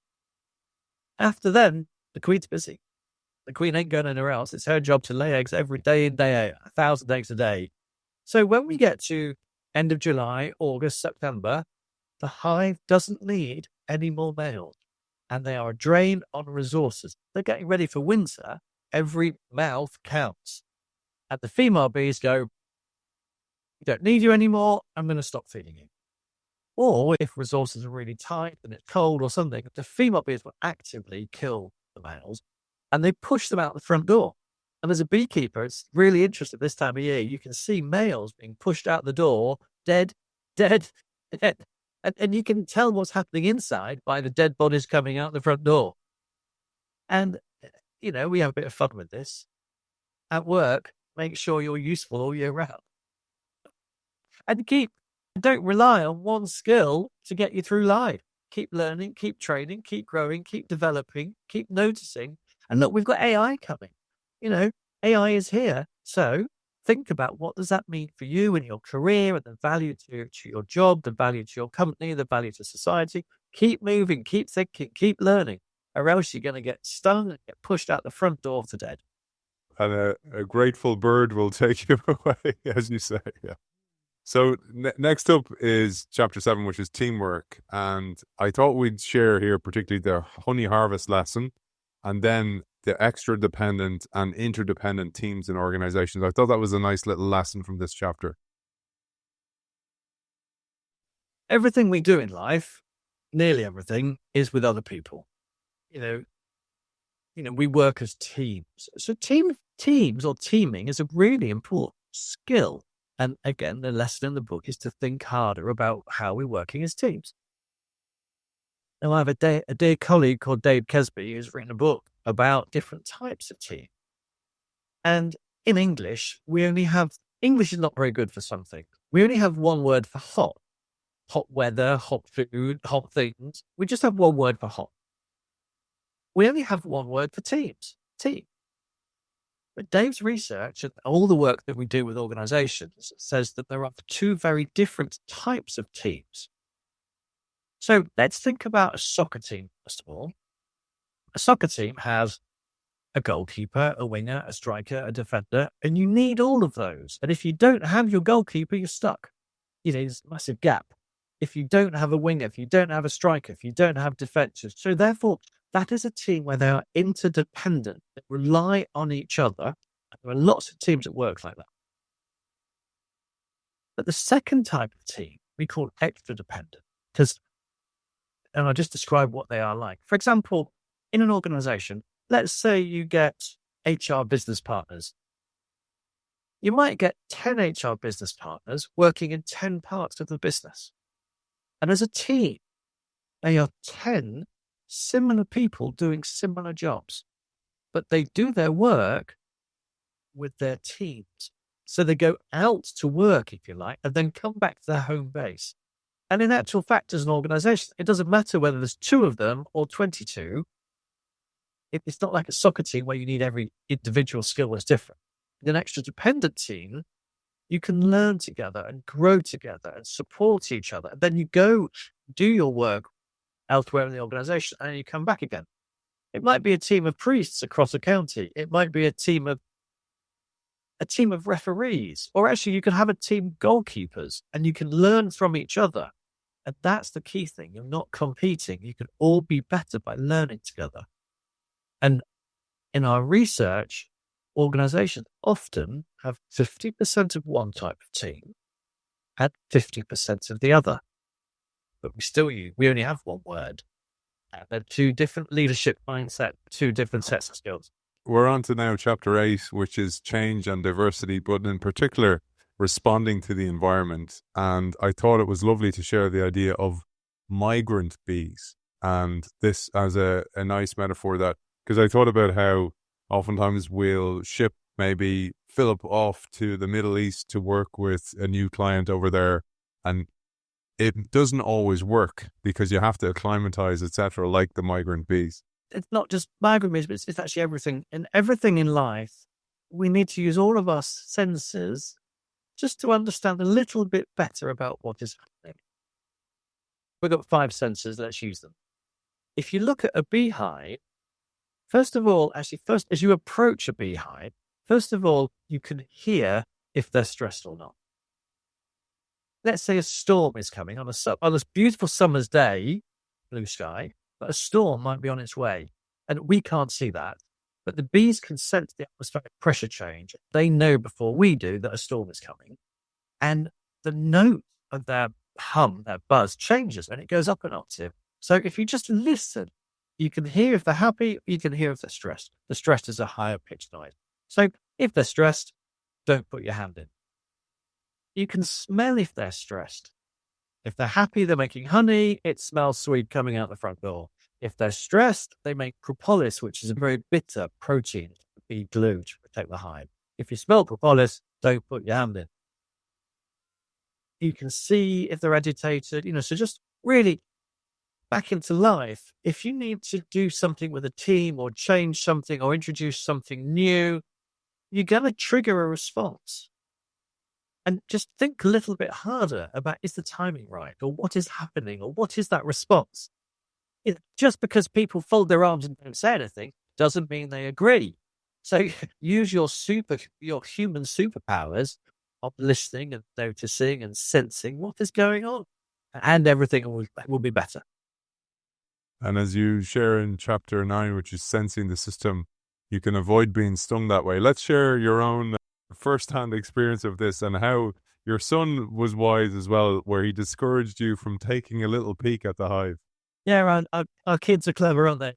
After then, the queen's busy. The queen ain't going anywhere else. It's her job to lay eggs every day in, day out, 1,000 eggs a day. So when we get to end of July, August, September, the hive doesn't need any more males. And they are drained on resources. They're getting ready for winter. Every mouth counts. And the female bees go, "We don't need you anymore. I'm going to stop feeding you." Or if resources are really tight and it's cold or something, the female bees will actively kill the males and they push them out the front door. And as a beekeeper, it's really interesting this time of year. You can see males being pushed out the door, dead, dead, dead. And you can tell what's happening inside by the dead bodies coming out the front door. And, we have a bit of fun with this. At work, make sure you're useful all year round. And don't rely on one skill to get you through life. Keep learning, keep training, keep growing, keep developing, keep noticing. And look, we've got AI coming. AI is here. So think about what does that mean for you and your career and the value to your job, the value to your company, the value to society. Keep moving, keep thinking, keep learning, or else you're going to get stung and get pushed out the front door to dead. And a grateful bird will take you away, as you say. Yeah. So next up is chapter 7, which is teamwork. And I thought we'd share here particularly the honey harvest lesson and then the extra dependent and interdependent teams and organizations. I thought that was a nice little lesson from this chapter. Everything we do in life, nearly everything, is with other people. We work as teams. So teams or teaming is a really important skill. And again, the lesson in the book is to think harder about how we're working as teams. Now, I have a dear colleague called Dave Kesby who's written a book about different types of team. And in English, English is not very good for something. We only have one word for hot. Hot weather, hot food, hot things. We just have one word for hot. We only have one word for teams, team. But Dave's research and all the work that we do with organizations says that there are 2 very different types of teams. So let's think about a soccer team, first of all. A soccer team has a goalkeeper, a winger, a striker, a defender, and you need all of those. And if you don't have your goalkeeper, you're stuck. There's a massive gap. If you don't have a winger, if you don't have a striker, if you don't have defenders. So therefore, that is a team where they are interdependent, they rely on each other. And there are lots of teams that work like that. But the second type of team we call extra dependent, and I'll just describe what they are like. For example, in an organization, let's say you get HR business partners. You might get 10 HR business partners working in 10 parts of the business. And as a team, they are 10 similar people doing similar jobs, but they do their work with their teams. So they go out to work, if you like, and then come back to their home base. And in actual fact, as an organization, it doesn't matter whether there's 2 of them or 22. It's not like a soccer team where you need every individual skill is different. In an extra dependent team, you can learn together and grow together and support each other. And then you go do your work elsewhere in the organization and you come back again. It might be a team of priests across a county. It might be a team of referees, or actually you can have a team of goalkeepers and you can learn from each other. And that's the key thing. You're not competing. You can all be better by learning together. And in our research, organizations often have 50% of one type of team and 50% of the other. But we only have one word. And they're 2 different leadership mindset, 2 different sets of skills. We're on to now chapter 8, which is change and diversity, but in particular, responding to the environment. And I thought it was lovely to share the idea of migrant bees. And this as a nice metaphor because I thought about how oftentimes we'll ship maybe Philip off to the Middle East to work with a new client over there. And it doesn't always work because you have to acclimatize, etc., like the migrant bees. It's not just migrant bees, but it's actually everything. And everything in life, we need to use all of our senses just to understand a little bit better about what is happening. We've got 5 senses, let's use them. If you look at a beehive, first as you approach a beehive, first of all, you can hear if they're stressed or not. Let's say a storm is coming on this beautiful summer's day, blue sky, but a storm might be on its way. And we can't see that. But the bees can sense the atmospheric pressure change. They know before we do that a storm is coming. And the note of their hum, their buzz changes and it goes up an octave. So if you just listen, you can hear if they're happy, you can hear if they're stressed. The stressed is a higher pitched noise. So if they're stressed, don't put your hand in. You can smell if they're stressed. If they're happy, they're making honey, it smells sweet coming out the front door. If they're stressed, they make propolis, which is a very bitter protein, bee glue to protect the hive. If you smell propolis, don't put your hand in. You can see if they're agitated, so just really back into life. If you need to do something with a team or change something or introduce something new, you're going to trigger a response. And just think a little bit harder about, is the timing right? Or what is happening? Or what is that response? Just because people fold their arms and don't say anything doesn't mean they agree. So use your human superpowers of listening and noticing and sensing what is going on, and everything will be better. And as you share in chapter 9, which is sensing the system, you can avoid being stung that way. Let's share your own first-hand experience of this and how your son was wise as well, where he discouraged you from taking a little peek at the hive. Yeah, our kids are clever, aren't they?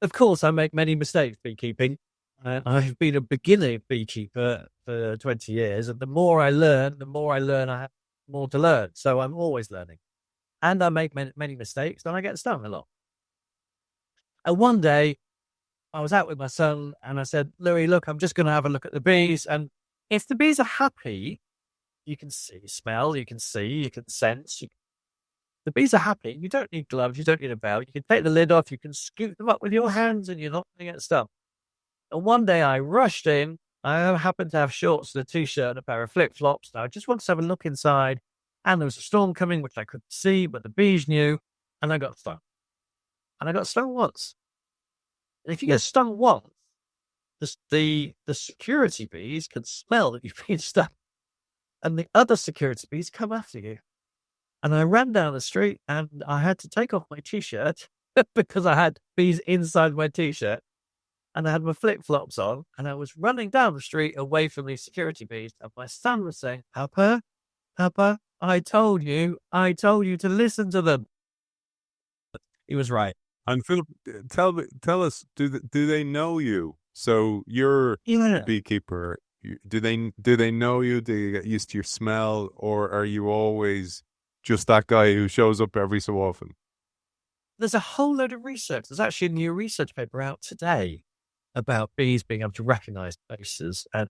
Of course, I make many mistakes beekeeping. I've been a beginner beekeeper for 20 years, and the more I learn, I have more to learn. So I'm always learning. And I make many mistakes, and I get stung a lot. And one day, I was out with my son, and I said, Louis, look, I'm just going to have a look at the bees. And if the bees are happy, you can smell, you can see, you can sense. The bees are happy. You don't need gloves. You don't need a veil. You can take the lid off. You can scoop them up with your hands, and you're not going to get stung. And one day I rushed in. I happened to have shorts and a t-shirt and a pair of flip-flops. And I just wanted to have a look inside. And there was a storm coming, which I couldn't see, but the bees knew. And I got stung. And I got stung once. And if you get stung once, the security bees can smell that you've been stung. And the other security bees come after you. And I ran down the street and I had to take off my t-shirt because I had bees inside my t-shirt. And I had my flip-flops on, and I was running down the street away from these security bees. And my son was saying, Papa, I told you to listen to them. He was right. And Philip, tell us, do they know you? So you're a beekeeper. Do they know you? Do you get used to your smell, or are you always just that guy who shows up every so often? There's a whole load of research. There's actually a new research paper out today about bees being able to recognize faces, and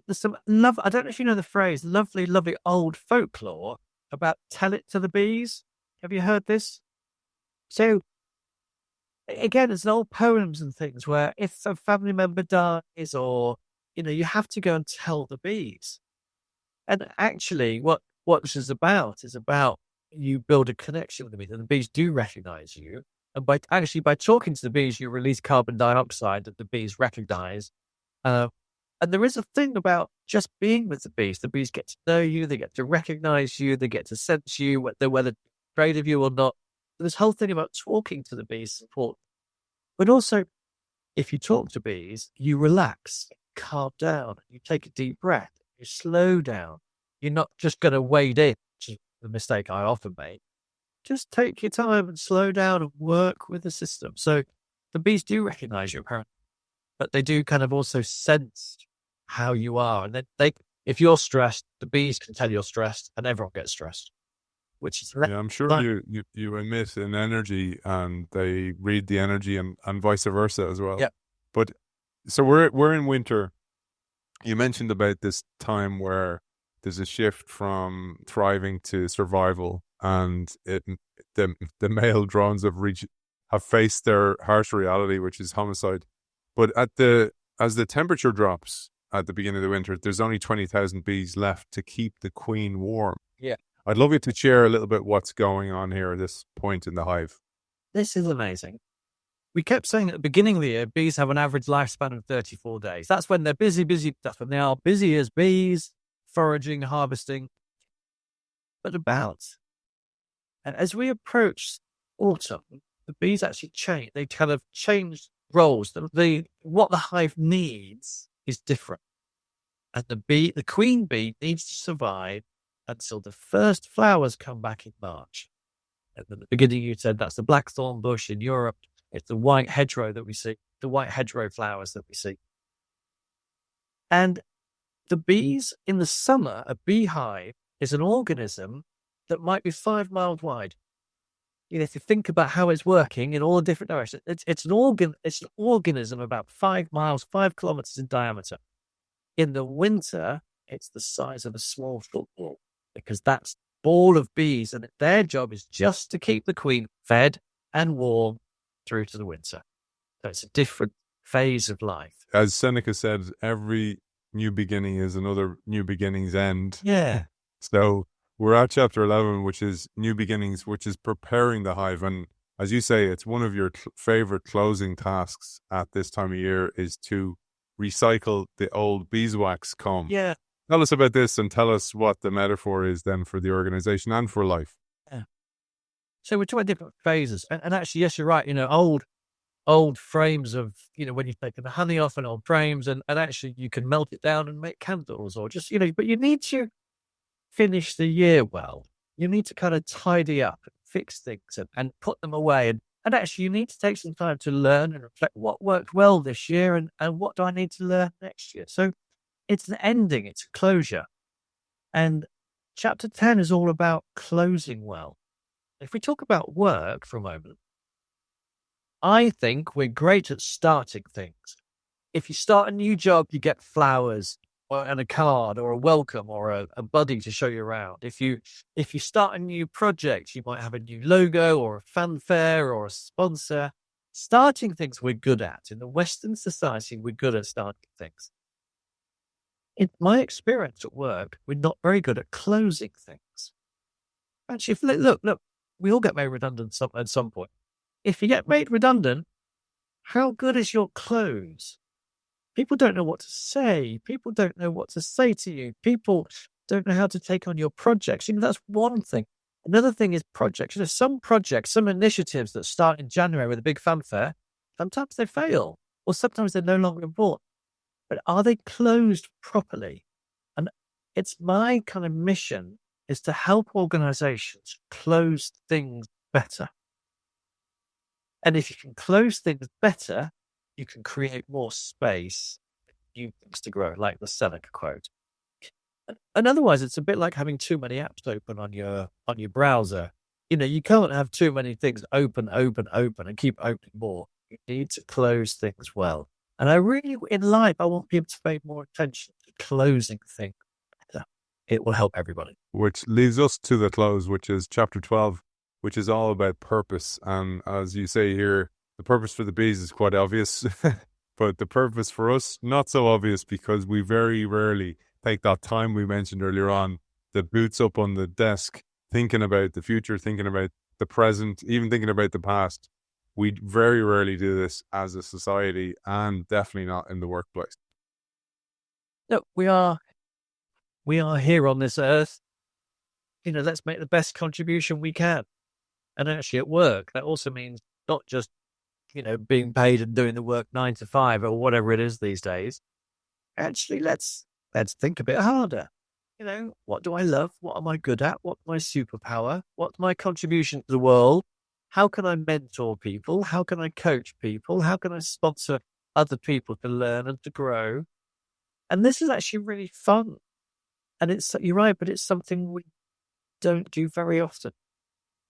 there's some I don't know if you know the phrase, lovely old folklore about tell it to the bees. Have you heard this? So again, there's old poems and things where if a family member dies, or you have to go and tell the bees. And actually, what this is about you build a connection with the bees, and the bees do recognize you. And by talking to the bees, you release carbon dioxide that the bees recognize. And there is a thing about just being with the bees. The bees get to know you, they get to recognize you, they get to sense you, whether they're afraid of you or not. This whole thing about talking to the bees is important. But also, if you talk to bees, you relax, calm down, you take a deep breath, you slow down. You're not just going to wade in, which is the mistake I often make. Just take your time and slow down and work with the system. So the bees do recognize you, apparently, but they do kind of also sense how you are. And then if you're stressed, the bees can tell you're stressed, and everyone gets stressed. Which is I'm sure you emit an energy, and they read the energy, and vice versa as well. Yeah. But so we're in winter. You mentioned about this time where there's a shift from thriving to survival, and the male drones have faced their harsh reality, which is homicide. But at the as the temperature drops at the beginning of the winter, there's only 20,000 bees left to keep the queen warm. Yeah. I'd love you to share a little bit what's going on here at this point in the hive. This is amazing. We kept saying at the beginning of the year, bees have an average lifespan of 34 days. That's when they're busy stuff, and they are busy as bees, foraging, harvesting. But about, and as we approach autumn, the bees actually change. They kind of change roles. What the hive needs is different. And the queen bee needs to survive until the first flowers come back in March. At the beginning, you said that's the blackthorn bush in Europe. It's the white hedgerow that we see, the white hedgerow flowers that we see. And the bees in the summer, a beehive is an organism that might be 5 miles wide. If you think about how it's working in all the different directions, it's an organism about 5 miles, 5 kilometers in diameter. In the winter, it's the size of a small football, because that's ball of bees, and their job is just to keep the queen fed and warm through to the winter. So it's a different phase of life. As Seneca said, every new beginning is another new beginning's end. Yeah. So we're at chapter 11, which is new beginnings, which is preparing the hive. And as you say, it's one of your favorite closing tasks at this time of year is to recycle the old beeswax comb. Yeah. Tell us about this and tell us what the metaphor is then for the organization and for life. Yeah. So we're talking about different phases. And actually, yes, you're right. Old frames of, when you've taken the honey off and old frames, and actually you can melt it down and make candles or just, but you need to finish the year well. You need to kind of tidy up and fix things and put them away. And actually you need to take some time to learn and reflect what worked well this year and what do I need to learn next year. So it's an ending, it's a closure. And chapter 10 is all about closing well. If we talk about work for a moment, I think we're great at starting things. If you start a new job, you get flowers and a card or a welcome or a buddy to show you around. If you start a new project, you might have a new logo or a fanfare or a sponsor. Starting things we're good at. In the Western society, we're good at starting things. In my experience at work, we're not very good at closing things. Actually, look, we all get made redundant at some point. If you get made redundant, how good is your close? People don't know what to say. People don't know what to say to you. People don't know how to take on your projects. That's one thing. Another thing is projects. Some projects, some initiatives that start in January with a big fanfare, sometimes they fail or sometimes they're no longer important. But are they closed properly? And it's my kind of mission is to help organizations close things better. And if you can close things better, you can create more space for new things to grow, like the Seneca quote. And otherwise, it's a bit like having too many apps open on your browser. You can't have too many things open, and keep opening more. You need to close things well. And I really, in life, I want people to pay more attention to closing things better. It will help everybody. Which leads us to the close, which is chapter 12, which is all about purpose. And as you say here, the purpose for the bees is quite obvious, but the purpose for us, not so obvious, because we very rarely take that time we mentioned earlier on, the boots up on the desk, thinking about the future, thinking about the present, even thinking about the past. We very rarely do this as a society and definitely not in the workplace. No, we are here on this earth. Let's make the best contribution we can. And actually at work, that also means not just, being paid and doing the work 9 to 5 or whatever it is these days. Actually, let's think a bit harder. What do I love? What am I good at? What's my superpower? What's my contribution to the world? How can I mentor people? How can I coach people? How can I sponsor other people to learn and to grow? And this is actually really fun. And you're right, but it's something we don't do very often.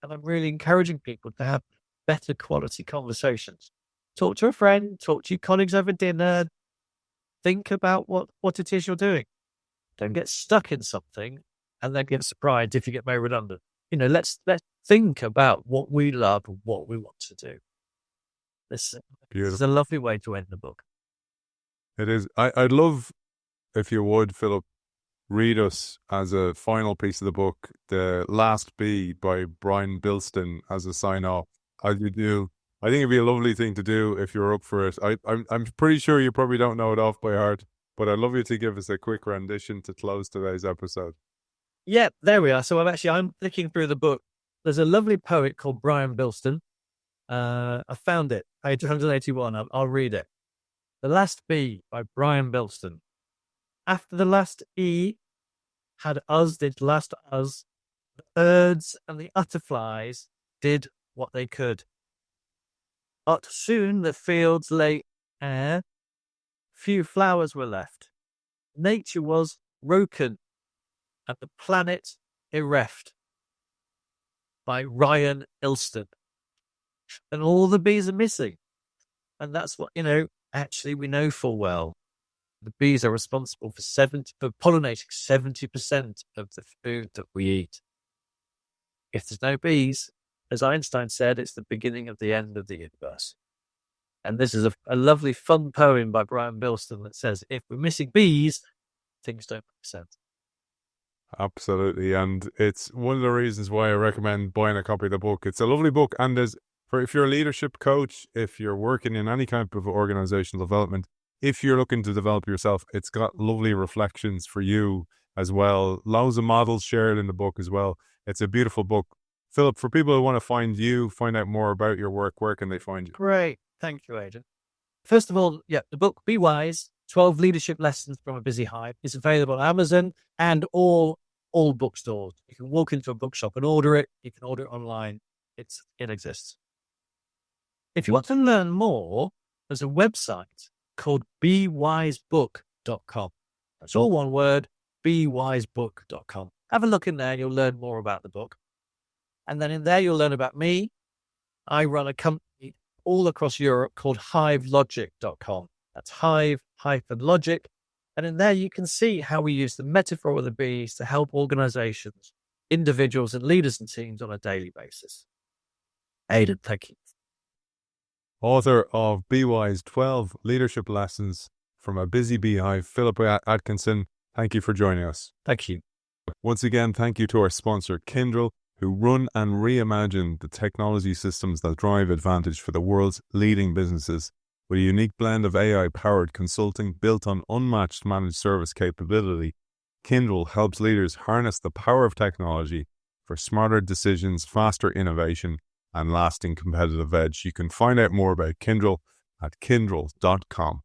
And I'm really encouraging people to have better quality conversations. Talk to a friend, talk to your colleagues over dinner. Think about what it is you're doing. Don't get stuck in something and then get surprised if you get made redundant. Let's think about what we love and what we want to do. This is a lovely way to end the book. It is. I'd love if you would, Philip, read us as a final piece of the book, The Last Bee by Brian Bilston, as a sign off. As you do. I think it'd be a lovely thing to do if you're up for it. I'm pretty sure you probably don't know it off by heart, but I'd love you to give us a quick rendition to close today's episode. Yeah, there we are. So I'm flicking through the book. There's a lovely poet called Brian Bilston. I found it, page 181. I'll read it. The Last Bee by Brian Bilston. After the last bee had did last us, the birds and the butterflies did what they could. But soon the fields lay bare, few flowers were left. Nature was broken and the planet bereft. By Ryan Ilston. And all the bees are missing. And that's what, actually we know full well. The bees are responsible for pollinating 70% of the food that we eat. If there's no bees, as Einstein said, it's the beginning of the end of the universe. And this is a lovely, fun poem by Brian Bilston that says, if we're missing bees, things don't make sense. Absolutely. And it's one of the reasons why I recommend buying a copy of the book. It's a lovely book. And if you're a leadership coach, if you're working in any kind of organizational development, if you're looking to develop yourself, it's got lovely reflections for you as well. Loads of models shared in the book as well. It's a beautiful book. Philip, for people who want to find out more about your work, where can they find you? Great. Thank you, Aidan. First of all, the book, Be Wise, 12 Leadership Lessons from a Busy Hive, is available on Amazon and all bookstores. You can walk into a bookshop and order it. You can order it online. It exists. If you want to learn more, there's a website called bewisebook.com. That's all one word, bewisebook.com. Have a look in there and you'll learn more about the book. And then in there, you'll learn about me. I run a company all across Europe called hivelogic.com. That's hive-logic. And in there, you can see how we use the metaphor of the bees to help organizations, individuals, and leaders and teams on a daily basis. Aidan, thank you. Author of Be Wise, 12 Leadership Lessons from a Busy Beehive, Philip Atkinson. Thank you for joining us. Thank you. Once again, thank you to our sponsor, Kyndryl, who run and reimagine the technology systems that drive advantage for the world's leading businesses. With a unique blend of AI-powered consulting built on unmatched managed service capability, Kyndryl helps leaders harness the power of technology for smarter decisions, faster innovation, and lasting competitive edge. You can find out more about Kyndryl at kyndryl.com.